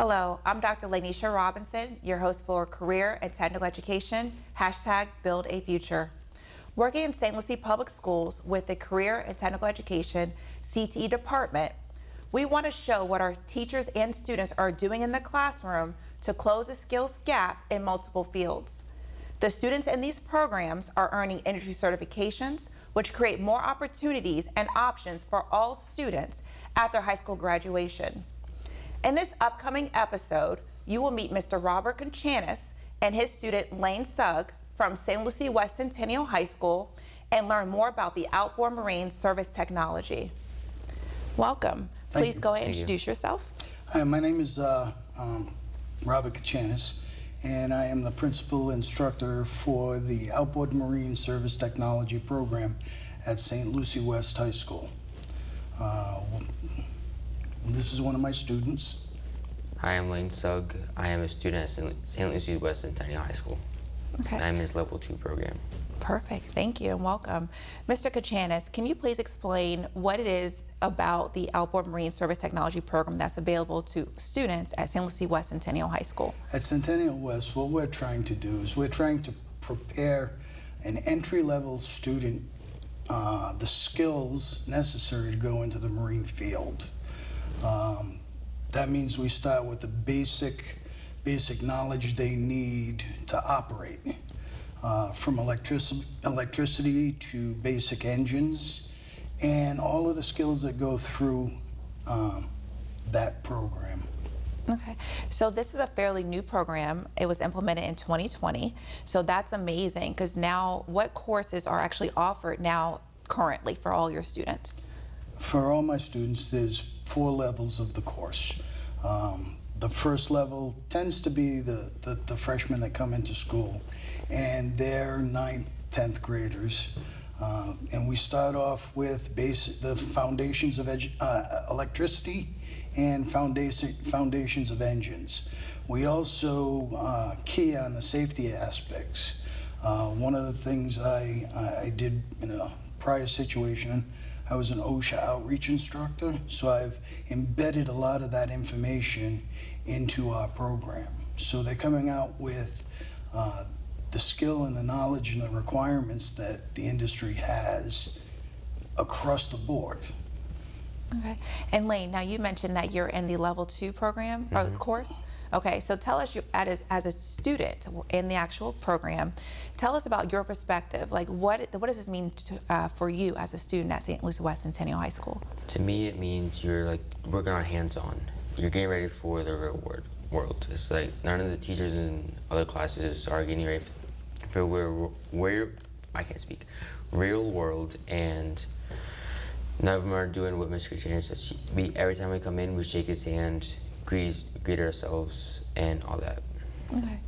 Hello, I'm Dr. Lanisha Robinson, your host for Career and Technical Education, #Build a Future. Working in St. Lucie Public Schools with the Career and Technical Education CTE department, we want to show what our teachers and students are doing in the classroom to close the skills gap in multiple fields. The students in these programs are earning industry certifications, which create more opportunities and options for all students after high school graduation. In this upcoming episode, you will meet Mr. Robert Kachanis and his student Lane Sugg from St. Lucie West Centennial High School and learn more about the Outboard Marine Service Technology. Welcome. Please go ahead and introduce yourself. Hi, my name is Robert Kachanis, and I am the principal instructor for the Outboard Marine Service Technology program at St. Lucie West High School. This is one of my students. Hi, I'm Lane Sugg. I am a student at St. Lucie West Centennial High School. Okay. I'm in his level 2 program. Perfect. Thank you and welcome. Mr. Kachanis, can you please explain what it is about the Outboard Marine Service Technology program that's available to students at St. Lucie West Centennial High School? At Centennial West, what we're trying to do is we're trying to prepare an entry-level student the skills necessary to go into the marine field. That means we start with the basic knowledge they need to operate, from electricity to basic engines, and all of the skills that go through that program. Okay, so this is a fairly new program. It was implemented in 2020, so that's amazing because now what courses are actually offered now currently for all your students? For all my students, there's 4 levels of the course. The first level tends to be the freshmen that come into school, and they're 9th, 10th graders. And we start off with the foundations of electricity and foundations of engines. We also key on the safety aspects. One of the things I did in a prior situation, I was an OSHA outreach instructor, so I've embedded a lot of that information into our program. So they're coming out with the skill and the knowledge and the requirements that the industry has across the board. Okay, and Lane, now you mentioned that you're in the level 2 program or course. Okay, so tell us, as a student in the actual program, tell us about your perspective. Like, what does this mean for you as a student at St. Lucie West Centennial High School? To me, it means you're like working on hands-on. You're getting ready for the real world. It's like none of the teachers in other classes are getting ready for where I can't speak, real world, and none of them are doing what Mr. Kachanis says. Every time we come in, we shake his hand, greet ourselves, and all that. Okay,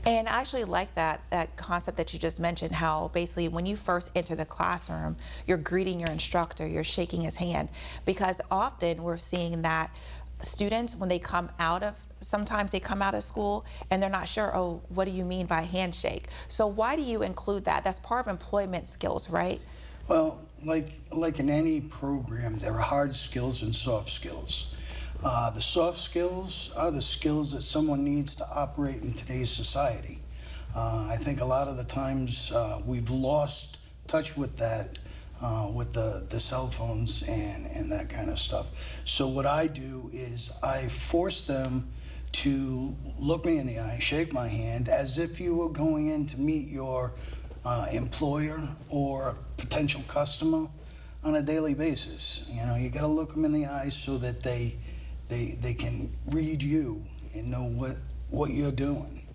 and I actually like that concept that you just mentioned, how basically when you first enter the classroom, you're greeting your instructor, you're shaking his hand, because often we're seeing that students, when they come out of, sometimes they come out of school and they're not sure, oh, what do you mean by handshake? So why do you include that? That's part of employment skills, right? Well, like in any program, there are hard skills and soft skills. The soft skills are the skills that someone needs to operate in today's society. I think a lot of the times we've lost touch with that, with the cell phones and that kind of stuff. So what I do is I force them to look me in the eye, shake my hand, as if you were going in to meet your employer or potential customer on a daily basis. You know, you got to look them in the eye so that they can read you and know what you're doing.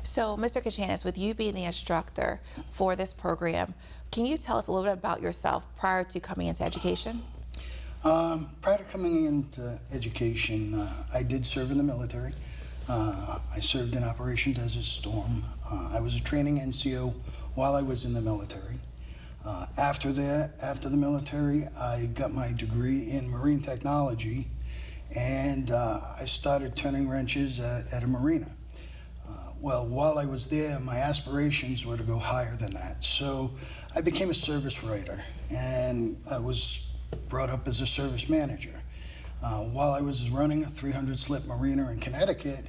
So, Mr. Kachanis, with you being the instructor for this program, can you tell us a little bit about yourself prior to coming into education? Prior to coming into education, I did serve in the military. I served in Operation Desert Storm. I was a training NCO while I was in the military. After the military, I got my degree in marine technology, and I started turning wrenches at a marina. Well, while I was there, my aspirations were to go higher than that. So I became a service writer, and I was brought up as a service manager. While I was running a 300 slip marina in Connecticut,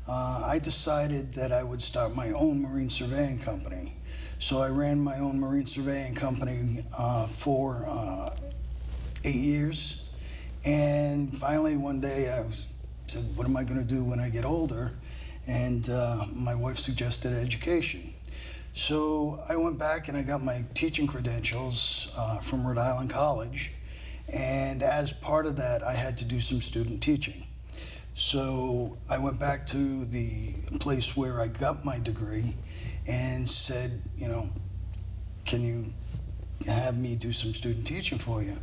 I decided that I would start my own marine surveying company. So I ran my own marine surveying company for 8 years. And finally one day I said, what am I going to do when I get older? And my wife suggested education. So I went back and I got my teaching credentials from Rhode Island College. And as part of that, I had to do some student teaching. So I went back to the place where I got my degree and said, you know, can you have me do some student teaching for you?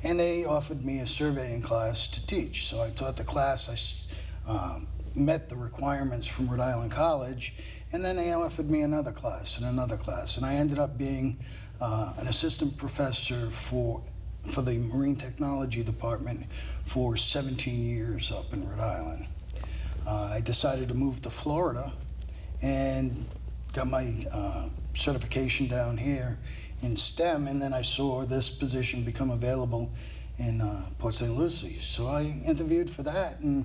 And they offered me a surveying class to teach. So I taught the class. I met the requirements from Rhode Island College, and then they offered me another class and another class. And I ended up being an assistant professor for the Marine Technology Department for 17 years up in Rhode Island. I decided to move to Florida and got my certification down here in STEM, and then I saw this position become available in Port St. Lucie. So I interviewed for that, and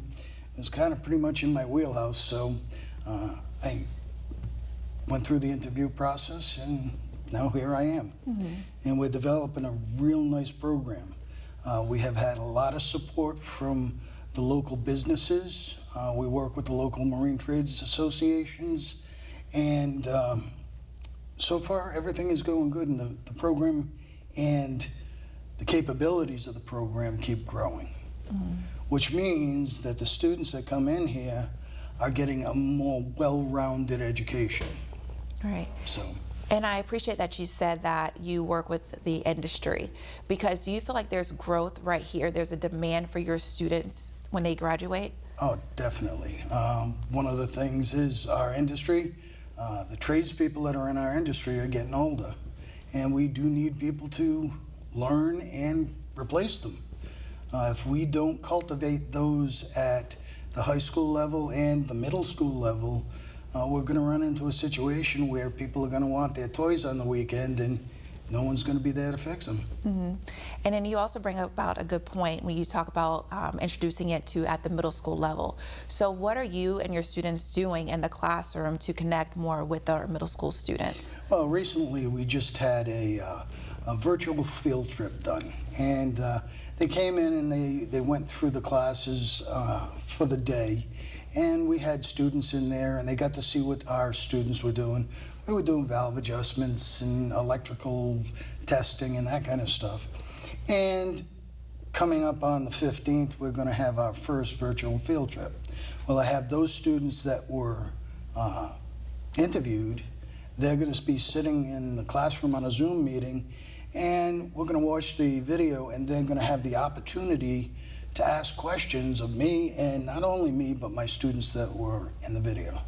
it was kind of pretty much in my wheelhouse. So I went through the interview process, and now here I am. And we're developing a real nice program. We have had a lot of support from the local businesses. We work with the local marine trades associations, and so far everything is going good, and the program and the capabilities of the program keep growing, which means that the students that come in here are getting a more well-rounded education. Right. So. And I appreciate that you said that you work with the industry, because do you feel like there's growth right here? There's a demand for your students when they graduate? Oh, definitely. One of the things is our industry, the tradespeople that are in our industry are getting older, and we do need people to learn and replace them. If we don't cultivate those at the high school level and the middle school level, we're going to run into a situation where people are going to want their toys on the weekend and no one's going to be there to fix them. And then you also bring about a good point when you talk about introducing it to at the middle school level. So what are you and your students doing in the classroom to connect more with our middle school students? Well, recently we just had a virtual field trip done, and they came in and they went through the classes for the day. And we had students in there, and they got to see what our students were doing. We were doing valve adjustments and electrical testing and that kind of stuff. And coming up on the 15th, we're going to have our first virtual field trip. Well, I have those students that were interviewed. They're going to be sitting in the classroom on a Zoom meeting, and we're going to watch the video, and they're going to have the opportunity to ask questions of me, and not only me, but my students that were in the video.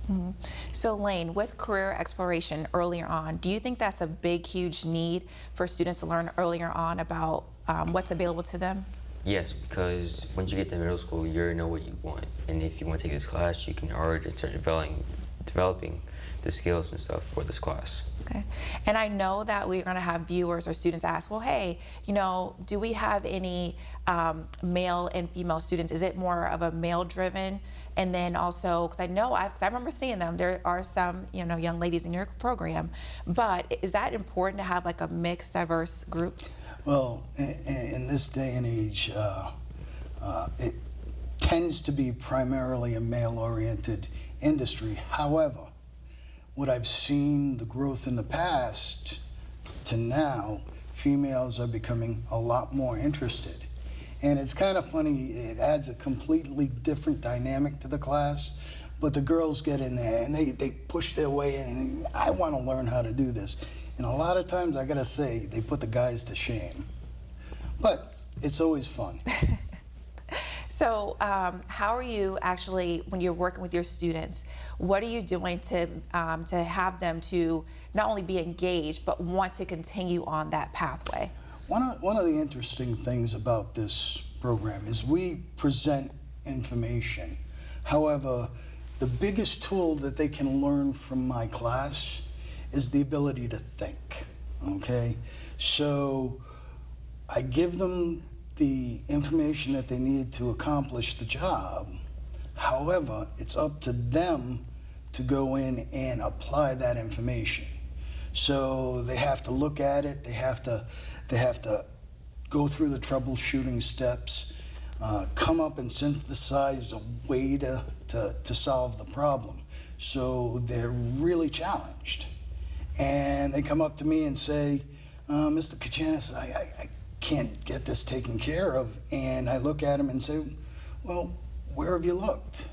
So Lane, with career exploration earlier on, do you think that's a big, huge need for students to learn earlier on about what's available to them? Yes, because once you get to middle school, you already know what you want. And if you want to take this class, you can already start developing the skills and stuff for this class. Okay. And I know that we're going to have viewers or students ask, well, hey, you know, do we have any male and female students? Is it more of a male-driven? And then also, because I know, I remember seeing them, there are some, you know, young ladies in your program, but is that important to have like a mixed, diverse group? Well, in this day and age, it tends to be primarily a male-oriented industry. However, what I've seen, the growth in the past to now, females are becoming a lot more interested. And it's kind of funny, it adds a completely different dynamic to the class, but the girls get in there and they push their way in, and I want to learn how to do this. And a lot of times, I gotta say, they put the guys to shame. But it's always fun. So how are you actually, when you're working with your students, what are you doing to have them to not only be engaged, but want to continue on that pathway? One of the interesting things about this program is we present information. However, the biggest tool that they can learn from my class is the ability to think, okay? So I give them the information that they need to accomplish the job. However, it's up to them to go in and apply that information. So they have to look at it, they have to go through the troubleshooting steps, come up and synthesize a way to solve the problem. So they're really challenged. And they come up to me and say, Mr. Kachanis, I can't get this taken care of. And I look at them and say, well, where have you looked?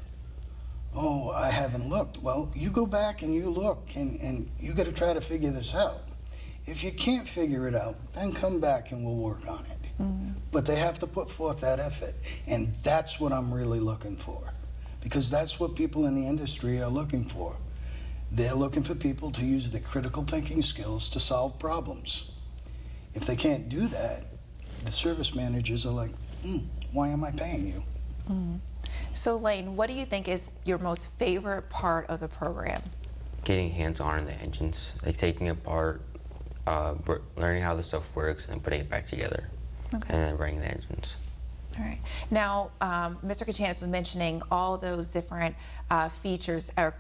Oh, I haven't looked. Well, you go back and you look, and you got to try to figure this out. If you can't figure it out, then come back and we'll work on it. Mm-hmm. But they have to put forth that effort, and that's what I'm really looking for, because that's what people in the industry are looking for. They're looking for people to use the critical thinking skills to solve problems. If they can't do that, the service managers are like, why am I paying you? Mm-hmm. So Lane, what do you think is your most favorite part of the program? Getting hands-on in the engines, like taking apart, learning how the stuff works and putting it back together, okay, and then running the engines. All right. Now, Mr. Kachanis was mentioning all those different features, or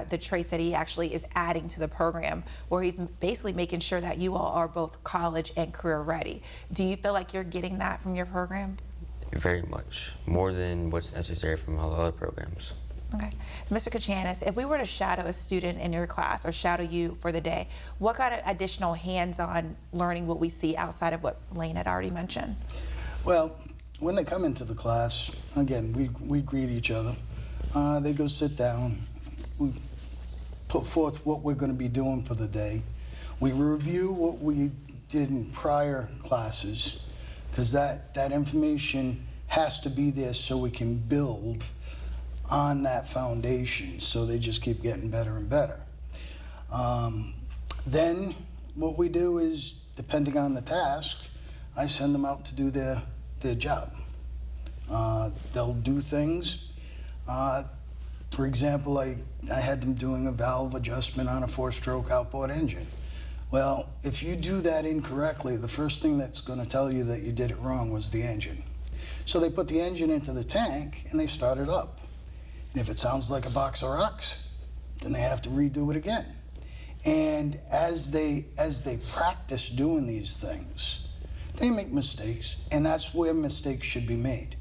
the traits that he actually is adding to the program, where he's basically making sure that you all are both college and career ready. Do you feel like you're getting that from your program? Very much, more than what's necessary from all the other programs. Okay. Mr. Kachanis, if we were to shadow a student in your class or shadow you for the day, what kind of additional hands-on learning will we see outside of what Lane had already mentioned? Well, when they come into the class, again, we greet each other. They go sit down. We put forth what we're going to be doing for the day. We review what we did in prior classes, because that information has to be there so we can build on that foundation, so they just keep getting better and better. Then what we do is, depending on the task, I send them out to do their job. They'll do things. For example, I had them doing a valve adjustment on a 4-stroke outboard engine. Well, if you do that incorrectly, the first thing that's going to tell you that you did it wrong was the engine. So they put the engine into the tank and they start it up. And if it sounds like a box of rocks, then they have to redo it again. And as they practice doing these things, they make mistakes, and that's where mistakes should be made.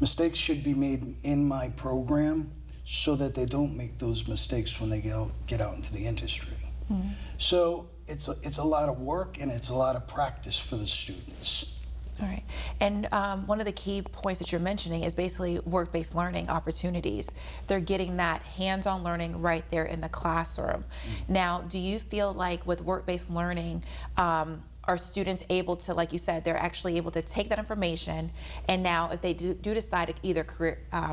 Mistakes should be made in my program so that they don't make those mistakes when they get out into the industry. Mm-hmm. So it's a lot of work and it's a lot of practice for the students. All right. And one of the key points that you're mentioning is basically work-based learning opportunities. They're getting that hands-on learning right there in the classroom. Mm-hmm. Now, do you feel like with work-based learning, are students able to, like you said, they're actually able to take that information, and now if they do decide to either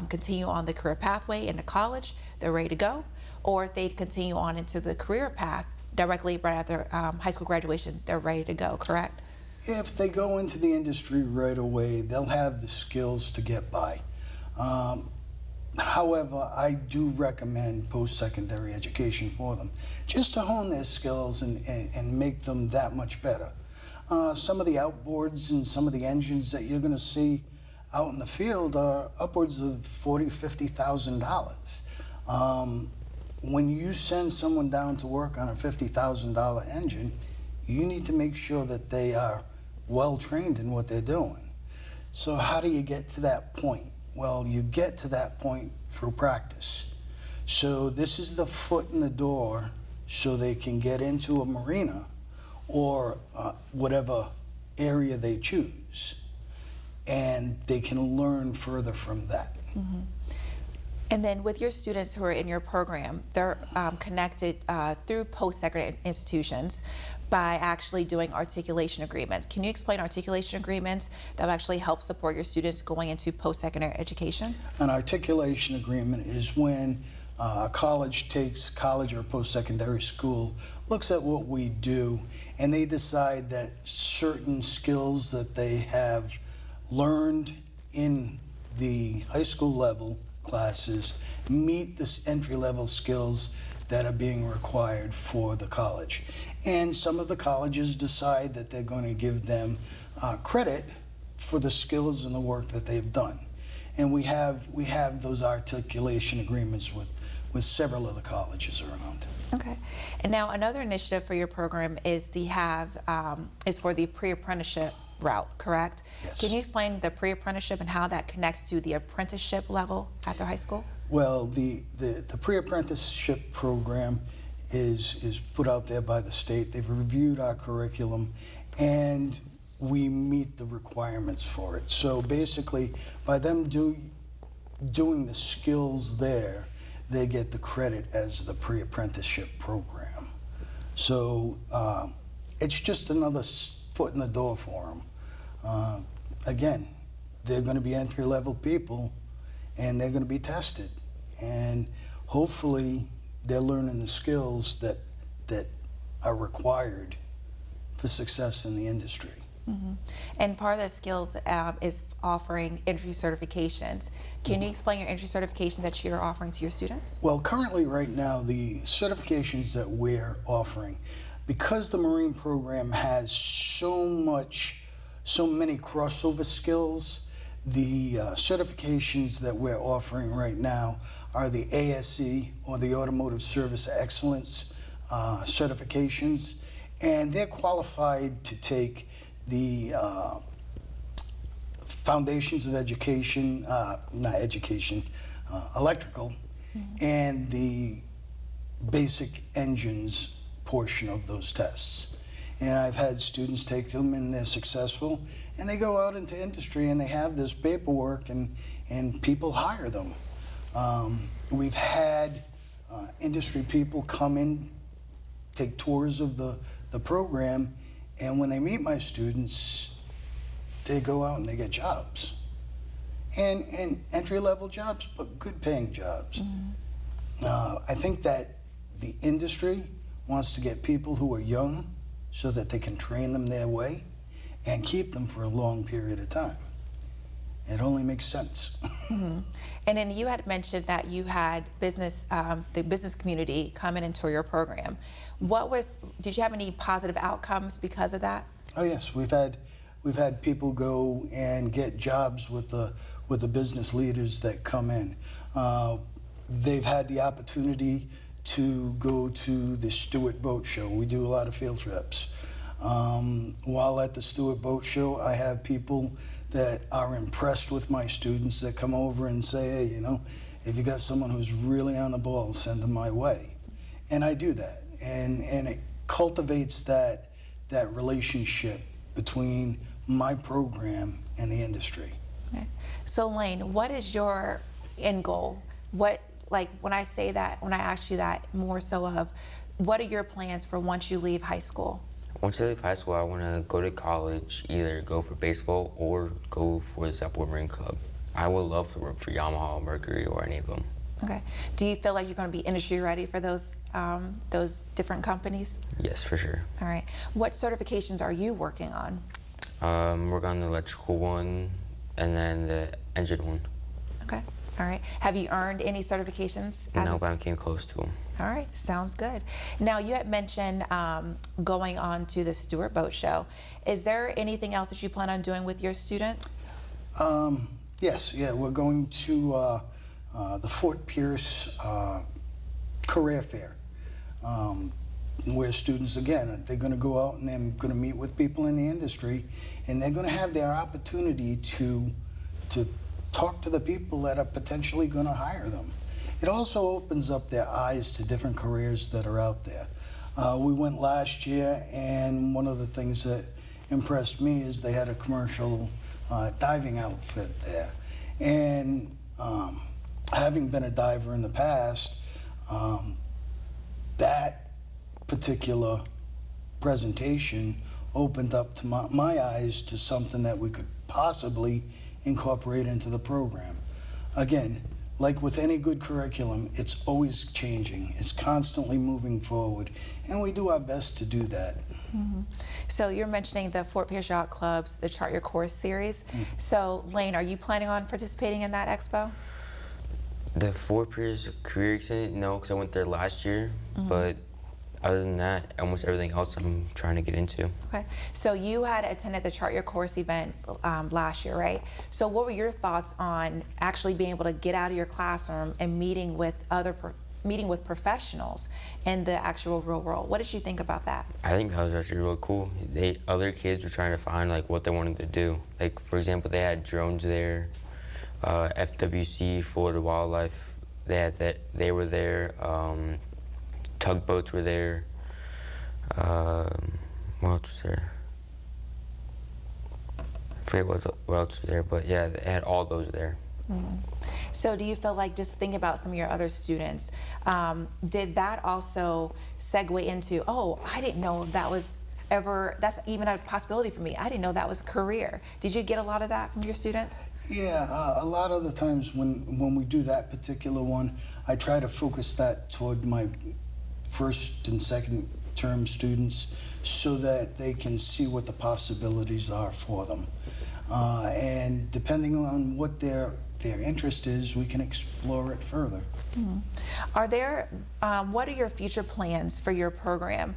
continue on the career pathway into college, they're ready to go, or if they continue on into the career path directly right after high school graduation, they're ready to go, correct? If they go into the industry right away, they'll have the skills to get by. However, I do recommend post-secondary education for them, just to hone their skills and make them that much better. Some of the outboards and some of the engines that you're going to see out in the field are upwards of $40,000, $50,000. When you send someone down to work on a $50,000 engine, you need to make sure that they are well trained in what they're doing. So how do you get to that point? Well, you get to that point through practice. So this is the foot in the door so they can get into a marina or whatever area they choose, and they can learn further from that. Mm-hmm. And then with your students who are in your program, they're connected through post-secondary institutions by actually doing articulation agreements. Can you explain articulation agreements that will actually help support your students going into post-secondary education? An articulation agreement is when a college or post-secondary school looks at what we do, and they decide that certain skills that they have learned in the high school level classes meet this entry-level skills that are being required for the college. And some of the colleges decide that they're going to give them credit for the skills and the work that they've done. And we have those articulation agreements with several of the colleges around. Okay. And now another initiative for your program is for the pre-apprenticeship route, correct? Yes. Can you explain the pre-apprenticeship and how that connects to the apprenticeship level after high school? Well, the pre-apprenticeship program is put out there by the state. They've reviewed our curriculum, and we meet the requirements for it. So basically, by them doing the skills there, they get the credit as the pre-apprenticeship program. So it's just another foot in the door for them. Again, they're going to be entry-level people, and they're going to be tested. And hopefully, they're learning the skills that are required for success in the industry. Mm-hmm. And part of the skills is offering entry certifications. Can you explain your entry certification that you're offering to your students? Well, currently right now, the certifications that we're offering, because the Marine program has so many crossover skills, the certifications that we're offering right now are the ASE, or the Automotive Service Excellence certifications, and they're qualified to take the foundations of education, electrical, and the basic engines portion of those tests. And I've had students take them, and they're successful, and they go out into industry and they have this paperwork, and people hire them. We've had industry people come in, take tours of the program, and when they meet my students, they go out and they get jobs. And entry-level jobs, but good-paying jobs. I think that the industry wants to get people who are young so that they can train them their way and keep them for a long period of time. It only makes sense. Mm-hmm. And then you had mentioned that you had the business community come in and tour your program. Did you have any positive outcomes because of that? Oh yes, we've had people go and get jobs with the business leaders that come in. They've had the opportunity to go to the Stewart Boat Show. We do a lot of field trips. While at the Stewart Boat Show, I have people that are impressed with my students that come over and say, hey, you know, if you got someone who's really on the ball, send them my way. And I do that. And it cultivates that relationship between my program and the industry. Okay. So Lane, what is your end goal? When I ask you that, more so of, what are your plans for once you leave high school? Once I leave high school, I want to go to college, either go for baseball or go for the Outboard Marine Club. I would love to work for Yamaha, Mercury, or any of them. Okay. Do you feel like you're going to be industry ready for those different companies? Yes, for sure. All right. What certifications are you working on? Work on the electrical one and then the engine one. Okay. All right. Have you earned any certifications? No, but I came close to them. All right. Sounds good. Now, you had mentioned going on to the Stewart Boat Show. Is there anything else that you plan on doing with your students? Yes. Yeah, we're going to the Fort Pierce Career Fair, where students, again, they're going to go out and they're going to meet with people in the industry, and they're going to have their opportunity to talk to the people that are potentially going to hire them. It also opens up their eyes to different careers that are out there. We went last year, and one of the things that impressed me is they had a commercial diving outfit there. And having been a diver in the past, that particular presentation opened up to my eyes to something that we could possibly incorporate into the program. Again, like with any good curriculum, it's always changing. It's constantly moving forward, and we do our best to do that. Mm-hmm. So you're mentioning the Fort Pierce Yacht Club's, the Chart Your Course series. So Lane, are you planning on participating in that expo? The Fort Pierce Career Expo, no, because I went there last year, but other than that, almost everything else I'm trying to get into. Okay, so you had attended the Chart Your Course event last year, right? So what were your thoughts on actually being able to get out of your classroom and meeting with professionals in the actual real world? What did you think about that? I think that was actually really cool. Other kids were trying to find like what they wanted to do. Like for example, they had drones there, FWC, Florida Wildlife. They were there. Tugboats were there. What else was there? I forget what else was there, but yeah, they had all those there. Mm-hmm. So do you feel like, just thinking about some of your other students, did that also segue into, oh, I didn't know that's even a possibility for me. I didn't know that was a career. Did you get a lot of that from your students? Yeah, a lot of the times when we do that particular one, I try to focus that toward my first and second term students so that they can see what the possibilities are for them. And depending on what their interest is, we can explore it further. Mm-hmm. What are your future plans for your program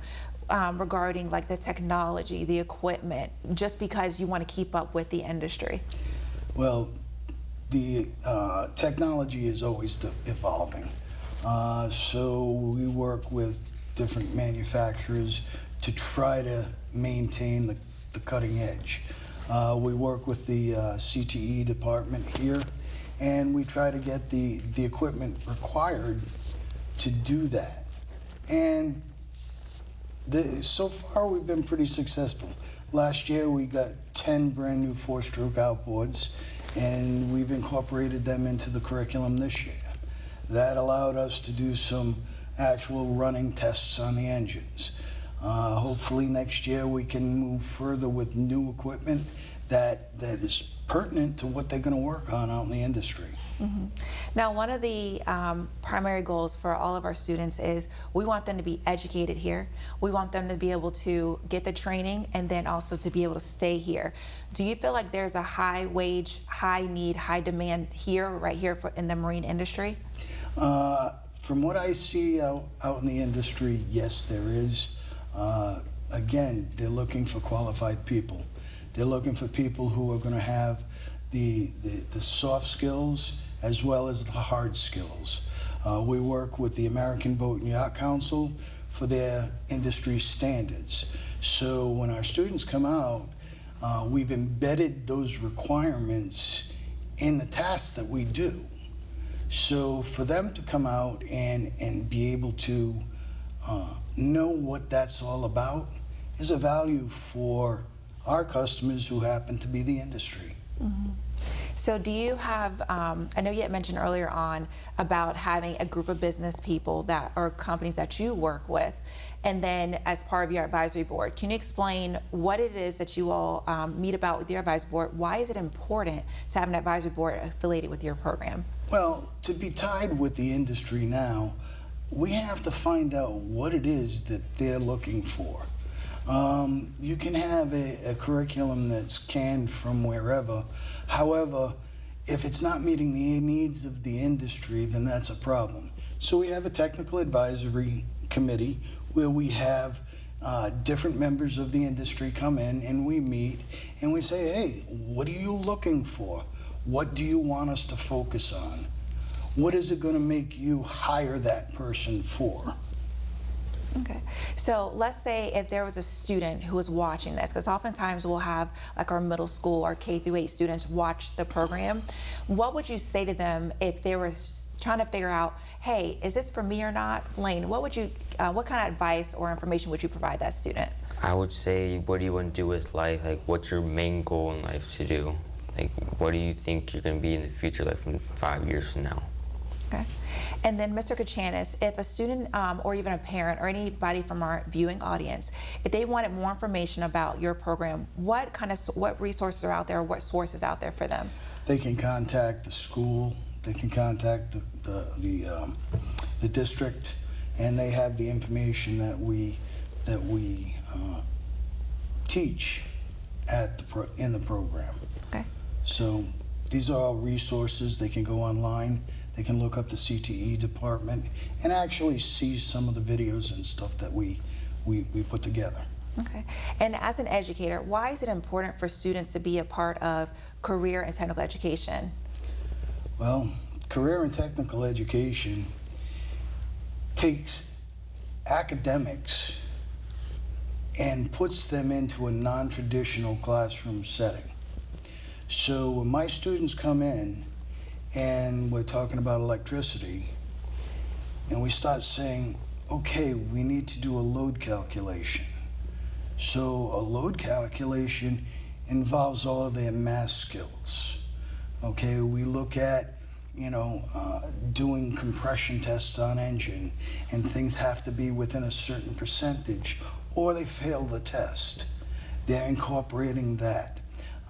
regarding like the technology, the equipment, just because you want to keep up with the industry? Well, the technology is always evolving. So we work with different manufacturers to try to maintain the cutting edge. We work with the CTE department here, and we try to get the equipment required to do that. And so far we've been pretty successful. Last year we got 10 brand new 4-stroke outboards, and we've incorporated them into the curriculum this year. That allowed us to do some actual running tests on the engines. Hopefully next year we can move further with new equipment that is pertinent to what they're going to work on out in the industry. Mm-hmm. Now, one of the primary goals for all of our students is we want them to be educated here. We want them to be able to get the training and then also to be able to stay here. Do you feel like there's a high wage, high need, high demand here, right here in the marine industry? From what I see out in the industry, yes, there is. Again, they're looking for qualified people. They're looking for people who are going to have the soft skills as well as the hard skills. We work with the American Boat and Yacht Council for their industry standards. So when our students come out, we've embedded those requirements in the tasks that we do. So for them to come out and be able to know what that's all about is a value for our customers who happen to be the industry. Mm-hmm. So do you have, I know you had mentioned earlier on about having a group of business people or companies that you work with, and then as part of your advisory board. Can you explain what it is that you all meet about with your advisory board? Why is it important to have an advisory board affiliated with your program? Well, to be tied with the industry now, we have to find out what it is that they're looking for. You can have a curriculum that's canned from wherever. However, if it's not meeting the needs of the industry, then that's a problem. So we have a technical advisory committee where we have different members of the industry come in and we meet and we say, hey, what are you looking for? What do you want us to focus on? What is it going to make you hire that person for? Okay, so let's say if there was a student who was watching this, because oftentimes we'll have like our middle school or K-8 students watch the program. What would you say to them if they were trying to figure out, hey, is this for me or not? Lane, what kind of advice or information would you provide that student? I would say, what do you want to do with life? Like, what's your main goal in life to do? Like, what do you think you're going to be in the future, like from 5 years from now? Okay. And then Mr. Kachanis, if a student or even a parent or anybody from our viewing audience, if they wanted more information about your program, what resources are out there, or what sources out there for them? They can contact the school, they can contact the district, and they have the information that we teach in the program. Okay. So These are all resources. They can go online. They can look up the CTE department and actually see some of the videos and stuff that we put together. Okay. And as an educator, why is it important for students to be a part of career and technical education? Well, career and technical education takes academics and puts them into a non-traditional classroom setting. So when my students come in and we're talking about electricity, and we start saying, okay, we need to do a load calculation. So a load calculation involves all of their math skills. Okay, we look at, doing compression tests on engine, and things have to be within a certain percentage, or they fail the test. They're incorporating that.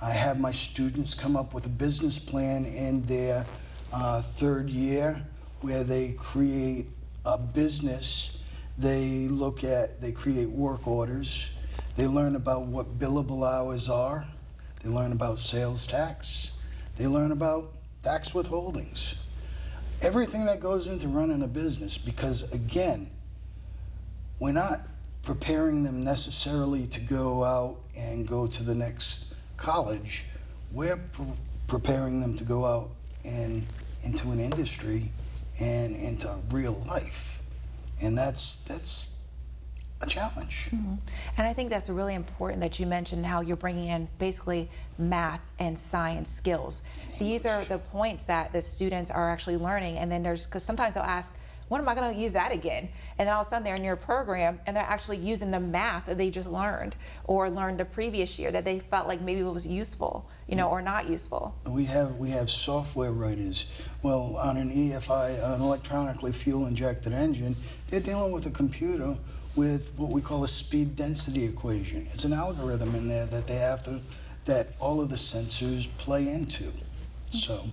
I have my students come up with a business plan in their third year where they create a business. They create work orders. They learn about what billable hours are. They learn about sales tax. They learn about tax withholdings. Everything that goes into running a business, because again, we're not preparing them necessarily to go out and go to the next college. We're preparing them to go out and into an industry and into real life. And that's a challenge. Mm-hmm. And I think that's really important that you mentioned how you're bringing in basically math and science skills. These are the points that the students are actually learning, and then because sometimes they'll ask, when am I going to use that again? And then all of a sudden they're in your program and they're actually using the math that they just learned or learned the previous year that they felt like maybe it was useful, or not useful. We have software writers. Well, on an EFI, an electronically fuel injected engine, they're dealing with a computer with what we call a speed density equation. It's an algorithm in there that that all of the sensors play into. So.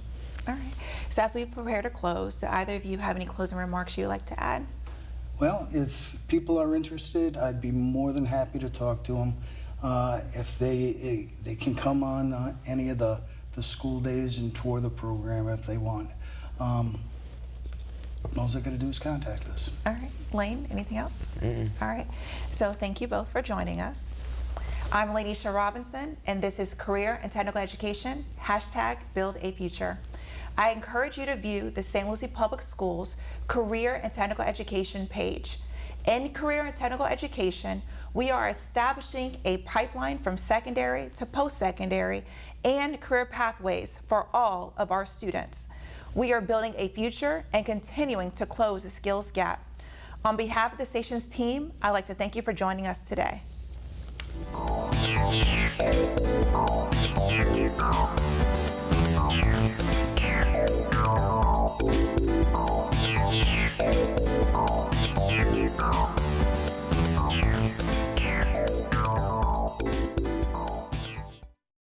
All right. So as we prepare to close, do either of you have any closing remarks you'd like to add? Well, if people are interested, I'd be more than happy to talk to them. If they can come on any of the school days and tour the program if they want. All they're going to do is contact us. All right. Lane, anything else? All right. So thank you both for joining us. I'm Lanisha Robinson, and this is Career and Technical Education, #BuildAFuture. I encourage you to view the St. Lucie Public Schools Career and Technical Education page. In Career and Technical Education, we are establishing a pipeline from secondary to post-secondary and career pathways for all of our students. We are building a future and continuing to close the skills gap. On behalf of the station's team, I'd like to thank you for joining us today.